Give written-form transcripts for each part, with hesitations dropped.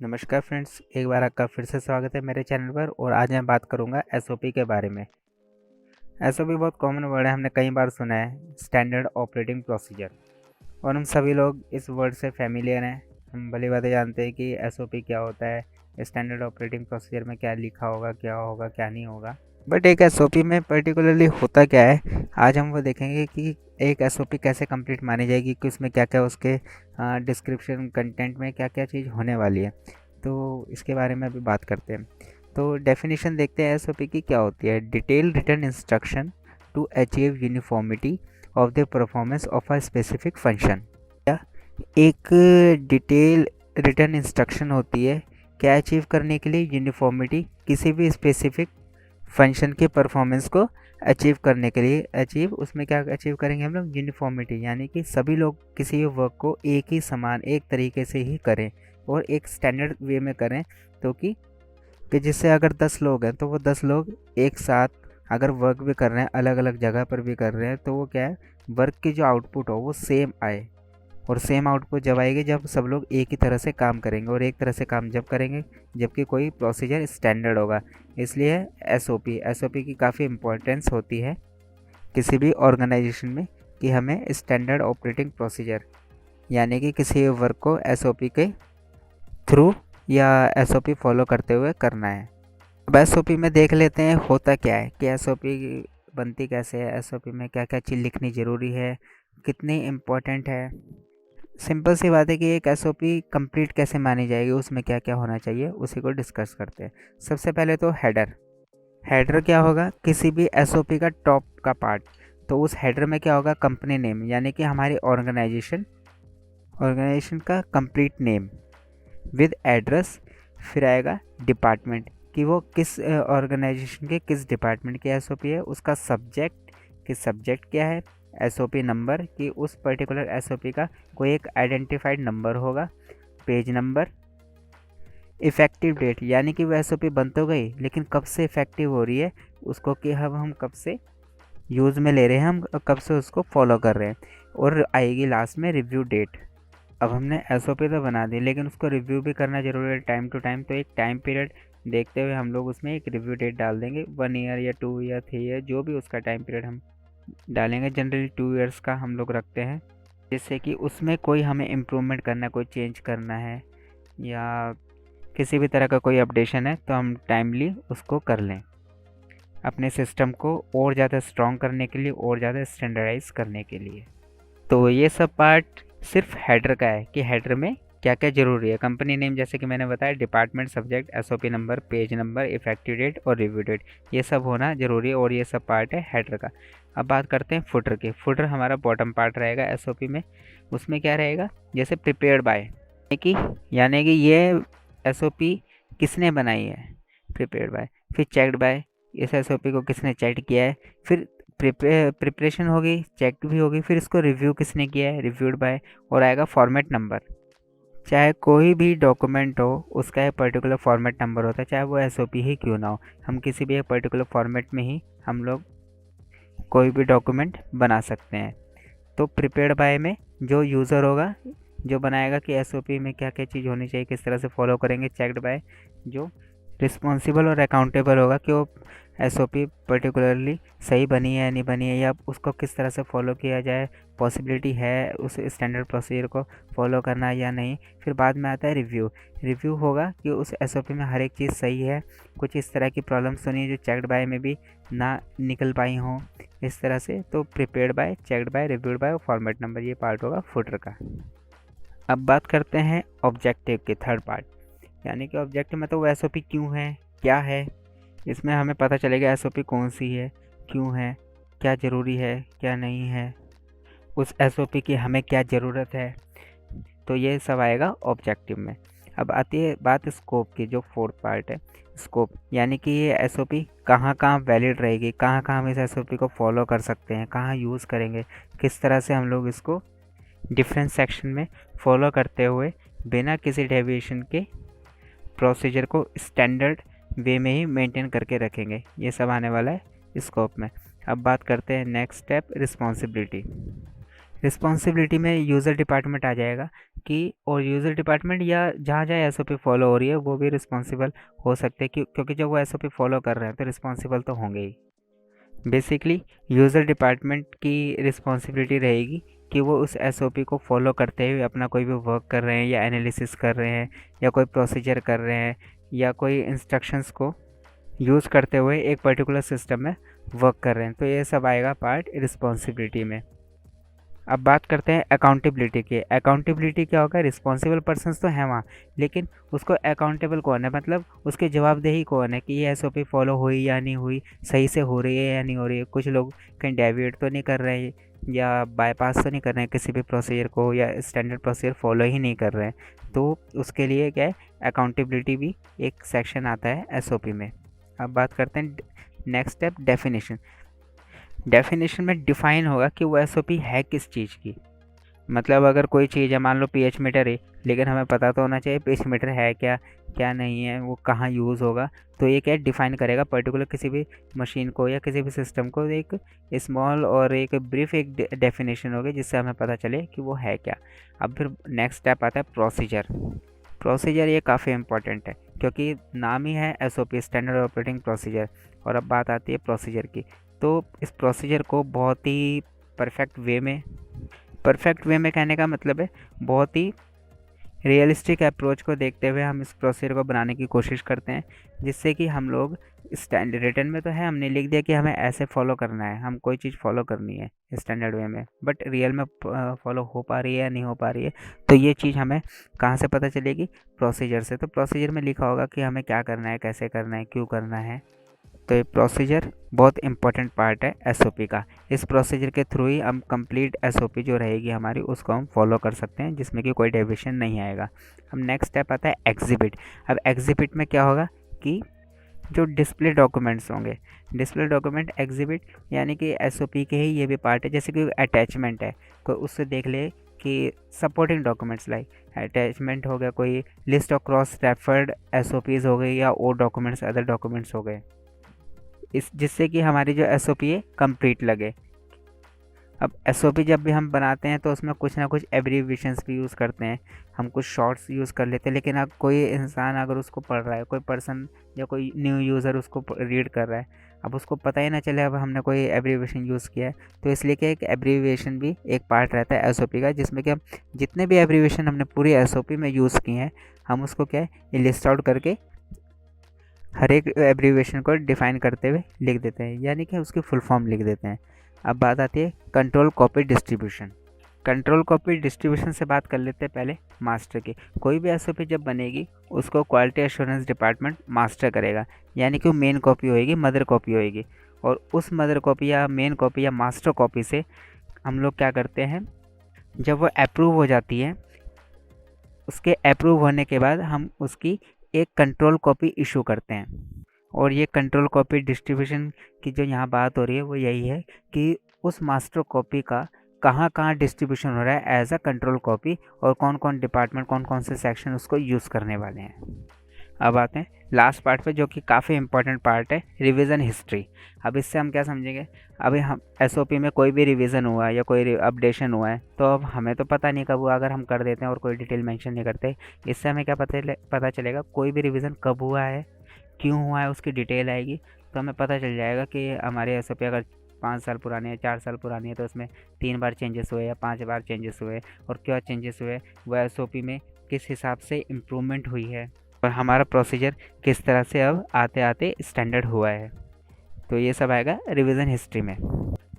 नमस्कार फ्रेंड्स, एक बार आपका फिर से स्वागत है मेरे चैनल पर। और आज मैं बात करूंगा एसओपी के बारे में। एसओपी बहुत कॉमन वर्ड है, हमने कई बार सुना है, स्टैंडर्ड ऑपरेटिंग प्रोसीजर। और हम सभी लोग इस वर्ड से फैमिलियर हैं। हम भली बातें जानते हैं कि एसओपी क्या होता है, स्टैंडर्ड ऑपरेटिंग प्रोसीजर में क्या लिखा होगा, क्या नहीं होगा। बट एक एसओपी में पर्टिकुलरली होता क्या है, आज हम वो देखेंगे कि एक एसओपी कैसे कंप्लीट मानी जाएगी, कि उसमें क्या क्या उसके डिस्क्रिप्शन कंटेंट में क्या क्या चीज़ होने वाली है। तो इसके बारे में अभी बात करते हैं। तो डेफिनेशन देखते हैं एसओपी की क्या होती है। Detail written instruction to achieve uniformity of the performance of a specific function. एक डिटेल रिटर्न इंस्ट्रक्शन होती है क्या अचीव करने के लिए, यूनिफॉर्मिटी किसी भी स्पेसिफिक फंक्शन के परफॉर्मेंस को अचीव करने के लिए। अचीव उसमें क्या अचीव करेंगे हम लोग, यूनिफॉर्मिटी, यानी कि सभी लोग किसी भी वर्क को एक ही समान एक तरीके से ही करें और एक स्टैंडर्ड वे में करें। तो कि जिससे अगर 10 लोग हैं तो वो 10 लोग एक साथ अगर वर्क भी कर रहे हैं, अलग अलग जगह पर भी कर रहे हैं, तो वो क्या है, वर्क की जो आउटपुट हो वो सेम आए। और सेम आउटपुट जब आएगी जब सब लोग एक ही तरह से काम करेंगे, और एक तरह से काम जब करेंगे जबकि कोई प्रोसीजर स्टैंडर्ड होगा। इसलिए एसओपी की काफ़ी इम्पोर्टेंस होती है किसी भी ऑर्गेनाइजेशन में, कि हमें स्टैंडर्ड ऑपरेटिंग प्रोसीजर यानी कि किसी वर्क को एसओपी के थ्रू या एसओपी फॉलो करते हुए करना है। अब एसओपी में देख लेते हैं होता क्या है, कि एसओपी बनती कैसे है, एसओपी में क्या क्या चीज़ लिखनी ज़रूरी है, कितनी इम्पोर्टेंट है। सिंपल सी बात है कि एक एसओपी कंप्लीट कैसे मानी जाएगी, उसमें क्या क्या होना चाहिए, उसी को डिस्कस करते हैं। सबसे पहले तो हेडर। हेडर क्या होगा, किसी भी एसओपी का टॉप का पार्ट। तो उस हेडर में क्या होगा, कंपनी नेम, यानी कि हमारी ऑर्गेनाइजेशन का कंप्लीट नेम विद एड्रेस। फिर आएगा डिपार्टमेंट, कि वो किस ऑर्गेनाइजेशन के किस डिपार्टमेंट की एसओपी है। उसका सब्जेक्ट, कि सब्जेक्ट क्या है। एसओपी नंबर, कि उस पर्टिकुलर एसओपी का कोई एक आइडेंटिफाइड नंबर होगा। Page number. इफ़ेक्टिव डेट, यानी कि वो एसओपी बन तो गई लेकिन कब से इफ़ेक्टिव हो रही है उसको, कि हम कब से यूज़ में ले रहे हैं, हम कब से उसको फॉलो कर रहे हैं। और आएगी लास्ट में रिव्यू डेट। अब हमने एसओपी तो बना दी लेकिन उसको रिव्यू भी करना जरूरी है टाइम टू टाइम। तो एक टाइम पीरियड देखते हुए हम लोग उसमें एक रिव्यू डेट डाल देंगे, 1 ईयर या 2 या 3 ईयर, जो भी उसका टाइम पीरियड हम डालेंगे। जनरली 2 ईयर्स का हम लोग रखते हैं, जिससे कि उसमें कोई हमें इम्प्रूवमेंट करना है, कोई चेंज करना है, या किसी भी तरह का कोई अपडेशन है तो हम टाइमली उसको कर लें, अपने सिस्टम को और ज़्यादा स्ट्रॉन्ग करने के लिए, और ज़्यादा स्टैंडर्डाइज करने के लिए। तो ये सब पार्ट सिर्फ हेडर का है, कि हेडर में क्या क्या ज़रूरी है। कंपनी नेम, जैसे कि मैंने बताया, department, subject, SOP number, page number, effective date और रिव्यू डेट, ये सब होना ज़रूरी है। और ये सब पार्ट है हेडर का। अब बात करते हैं फुटर की। फुटर हमारा बॉटम पार्ट रहेगा एसओपी में। उसमें क्या रहेगा, जैसे प्रिपेयर्ड बाय, यानी कि ये एसओपी किसने बनाई है, प्रिपेयर्ड बाय। फिर चेक्ड बाय, इस एसओपी को किसने चेक किया है। फिर प्रिपरेशन होगी, चेक भी होगी, फिर इसको रिव्यू किसने किया है, रिव्यूड बाय। और आएगा फॉर्मेट नंबर। चाहे कोई भी डॉक्यूमेंट हो उसका एक पर्टिकुलर फॉर्मेट नंबर होता है, चाहे वो एसओपी ही क्यों ना हो। हम किसी भी एक पर्टिकुलर फॉर्मेट में ही हम लोग कोई भी डॉक्यूमेंट बना सकते हैं। तो प्रिपेयर्ड बाय में जो यूज़र होगा, जो बनाएगा कि एसओपी में क्या क्या चीज़ होनी चाहिए, किस तरह से फॉलो करेंगे। चेक्ड बाय जो रिस्पॉन्सिबल और अकाउंटेबल होगा, कि वो एसओपी पर्टिकुलरली सही बनी है नहीं बनी है, या उसको किस तरह से फॉलो किया जाए, पॉसिबिलिटी है उस स्टैंडर्ड प्रोसीजर को फॉलो करना या नहीं। फिर बाद में आता है रिव्यू। रिव्यू होगा कि उस एसओपी में हर एक चीज़ सही है, कुछ इस तरह की प्रॉब्लम्स तो नहीं जो चेक्ड बाय में भी ना निकल पाई हों, इस तरह से। तो prepared by, checked by, reviewed by और फॉर्मेट नंबर, ये पार्ट होगा फुटर का। अब बात करते हैं ऑब्जेक्टिव के, थर्ड पार्ट। यानी कि ऑब्जेक्टिव में तो वो एसओपी क्यों है, क्या है, इसमें हमें पता चलेगा एसओपी कौन सी है, क्यों है, क्या ज़रूरी है, क्या नहीं है, उस एसओपी की हमें क्या ज़रूरत है। तो ये सब आएगा ऑब्जेक्टिव में। अब आती है बात स्कोप की, जो फोर्थ पार्ट है, स्कोप। यानी कि ये एसओपी कहाँ कहाँ वैलिड रहेगी, कहाँ कहाँ हम इस एसओपी को फॉलो कर सकते हैं, कहाँ यूज़ करेंगे, किस तरह से हम लोग इसको डिफरेंट सेक्शन में फॉलो करते हुए बिना किसी डेविएशन के प्रोसीजर को स्टैंडर्ड वे में ही मेंटेन करके रखेंगे। ये सब आने वाला है स्कोप में। अब बात करते हैं नेक्स्ट स्टेप, रिस्पॉन्सिबिलिटी। रिस्पॉन्सिबिलिटी में यूज़र डिपार्टमेंट आ जाएगा कि, और यूज़र डिपार्टमेंट या जहाँ जहाँ एसओपी फॉलो हो रही है वो भी रिस्पॉन्सिबल हो सकते हैं, क्योंकि जब वो एसओपी फॉलो कर रहे हैं तो रिस्पॉन्सिबल तो होंगे ही। बेसिकली यूज़र डिपार्टमेंट की रिस्पॉन्सिबिलिटी रहेगी कि वो उस एसओपी को फॉलो करते हुए अपना कोई भी वर्क कर रहे हैं या एनालिसिस कर रहे हैं या कोई प्रोसीजर कर रहे हैं या कोई इंस्ट्रक्शंस को यूज़ करते हुए एक पर्टिकुलर सिस्टम में वर्क कर रहे हैं। तो ये सब आएगा पार्ट रिस्पॉन्सिबिलिटी में। अब बात करते हैं अकाउंटेबिलिटी की। अकाउंटेबिलिटी क्या होगा? रिस्पॉन्सिबल पर्सन्स तो हैं वहाँ, लेकिन उसको अकाउंटेबल कौन है, मतलब उसके जवाबदेही कौन है कि ये एसओपी फॉलो हुई या नहीं हुई, सही से हो रही है या नहीं हो रही है। कुछ लोग कहीं डेविएट तो नहीं कर रहे हैं या बाईपास तो नहीं कर रहे हैं किसी भी प्रोसीजर को, या स्टैंडर्ड प्रोसीजर फॉलो ही नहीं कर रहे हैं, तो उसके लिए क्या है, अकाउंटेबिलिटी भी एक सेक्शन आता है एसओपी में। अब बात करते हैं नेक्स्ट स्टेप, डेफिनेशन। डेफिनेशन में डिफ़ाइन होगा कि वो एसओपी है किस चीज़ की। मतलब अगर कोई चीज़ है, मान लो पीएच मीटर है, लेकिन हमें पता तो होना चाहिए पीएच मीटर है क्या, क्या नहीं है, वो कहाँ यूज़ होगा। तो ये क्या डिफ़ाइन करेगा पर्टिकुलर किसी भी मशीन को या किसी भी सिस्टम को, एक स्मॉल और एक ब्रीफ एक डेफिनेशन होगी जिससे हमें पता चले कि वो है क्या। अब फिर नेक्स्ट स्टेप आता है प्रोसीजर। प्रोसीजर ये काफ़ी इंपॉर्टेंट है क्योंकि नाम ही है एसओपी, स्टैंडर्ड ऑपरेटिंग प्रोसीजर। और अब बात आती है प्रोसीजर की, तो इस प्रोसीजर को बहुत ही परफेक्ट वे में कहने का मतलब है बहुत ही रियलिस्टिक अप्रोच को देखते हुए हम इस प्रोसीजर को बनाने की कोशिश करते हैं, जिससे कि हम लोग स्टैंडर्ड रिटन में तो है, हमने लिख दिया कि हमें ऐसे फॉलो करना है, हम कोई चीज़ फॉलो करनी है स्टैंडर्ड वे में, बट रियल में फॉलो हो पा रही है या नहीं हो पा रही है, तो ये चीज़ हमें कहाँ से पता चलेगी? प्रोसीजर से। तो प्रोसीजर में लिखा होगा कि हमें क्या करना है, कैसे करना है, क्यों करना है। तो ये प्रोसीजर बहुत इंपॉर्टेंट पार्ट है एसओपी का। इस प्रोसीजर के थ्रू ही हम कंप्लीट एसओपी जो रहेगी हमारी उसको हम फॉलो कर सकते हैं, जिसमें कि कोई डेविएशन नहीं आएगा। अब नेक्स्ट स्टेप आता है एग्जिबिट। अब एग्जिबिट में क्या होगा कि जो डिस्प्ले डॉक्यूमेंट्स होंगे, डिस्प्ले डॉक्यूमेंट एग्जिबिट यानी कि एसओपी के ही ये भी पार्ट है। जैसे कि अटैचमेंट है, कोई उससे देख ले कि सपोर्टिंग डॉक्यूमेंट्स लाइक अटैचमेंट हो गया, कोई list of cross referred SOPs हो गई, या और डॉक्यूमेंट्स, अदर डॉक्यूमेंट्स हो गए, इस जिससे कि हमारी जो एसओपी है कंप्लीट लगे। अब एसओपी जब भी हम बनाते हैं तो उसमें कुछ ना कुछ एब्रीविएशंस भी यूज़ करते हैं, हम कुछ शॉर्ट्स यूज़ कर लेते हैं, लेकिन अब कोई इंसान अगर उसको पढ़ रहा है, कोई पर्सन या कोई न्यू यूज़र उसको रीड कर रहा है, अब उसको पता ही ना चले अब हमने कोई एब्रीविएशन यूज़ किया है। तो इसलिए कि एक एब्रीविएशन भी एक पार्ट रहता है एसओपी का, जिसमें कि हम जितने भी एब्रीविएशन हमने पूरी एसओपी में यूज़ किए हैं, हम उसको क्या है लिस्ट आउट करके हर एक एब्रीविएशन को डिफ़ाइन करते हुए लिख देते हैं, यानी कि उसकी फुल फॉर्म लिख देते हैं। अब बात आती है control copy distribution. Control copy distribution से बात कर लेते हैं पहले मास्टर की। कोई भी एसओपी जब बनेगी उसको क्वालिटी एश्योरेंस डिपार्टमेंट मास्टर करेगा, यानी कि वो मेन कॉपी होएगी, मदर कॉपी होएगी, और उस मदर कॉपी या मेन कॉपी या मास्टर कॉपी से हम लोग क्या करते हैं, जब वो अप्रूव हो जाती है, उसके अप्रूव होने के बाद हम उसकी एक कंट्रोल कॉपी इशू करते हैं। और ये कंट्रोल कॉपी डिस्ट्रीब्यूशन की जो यहाँ बात हो रही है वो यही है कि उस मास्टर कॉपी का कहाँ कहाँ डिस्ट्रीब्यूशन हो रहा है एज अ कंट्रोल कॉपी, और कौन कौन डिपार्टमेंट, कौन कौन से सेक्शन उसको यूज़ करने वाले हैं। अब आते हैं लास्ट पार्ट पे, जो कि काफ़ी इंपॉर्टेंट पार्ट है, रिवीजन हिस्ट्री। अब इससे हम क्या समझेंगे, अभी हम एसओपी में कोई भी रिवीजन हुआ है या कोई अपडेशन हुआ है, तो अब हमें तो पता नहीं कब हुआ, अगर हम कर देते हैं और कोई डिटेल मेंशन नहीं करते, इससे हमें क्या पता चलेगा कोई भी रिवीजन कब हुआ है, क्यों हुआ है, उसकी डिटेल आएगी, तो हमें पता चल जाएगा कि हमारे एसओपी अगर 5 साल पुरानी है, 4 साल पुरानी है, तो उसमें 3 बार चेंजेस हुए या 5 बार चेंजेस हुए, और क्या चेंजेस हुए, वो एसओपी में किस हिसाब से इम्प्रूवमेंट हुई है, और हमारा प्रोसीजर किस तरह से अब आते आते स्टैंडर्ड हुआ है। तो ये सब आएगा रिवीजन हिस्ट्री में।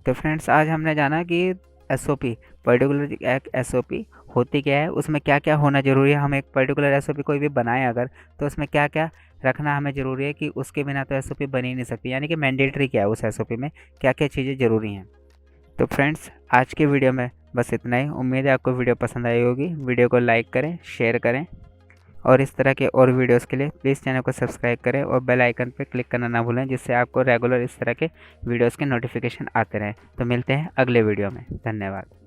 तो फ्रेंड्स, आज हमने जाना कि एसओपी, पर्टिकुलर एक एसओपी होती क्या है, उसमें क्या क्या होना ज़रूरी है। हम एक पर्टिकुलर एसओपी कोई भी बनाएं अगर, तो उसमें क्या क्या रखना हमें ज़रूरी है कि उसके बिना तो एसओपी बन ही नहीं सकती, यानी कि मैंडेटरी क्या है उस एसओपी में, क्या क्या चीज़ें ज़रूरी हैं। तो फ्रेंड्स, आज के वीडियो में बस इतना ही। उम्मीद है आपको वीडियो पसंद आई होगी। वीडियो को लाइक करें, शेयर करें, और इस तरह के और वीडियोस के लिए प्लीज़ चैनल को सब्सक्राइब करें और बेल आइकन पर क्लिक करना ना भूलें, जिससे आपको रेगुलर इस तरह के वीडियोस के नोटिफिकेशन आते रहें। तो मिलते हैं अगले वीडियो में। धन्यवाद।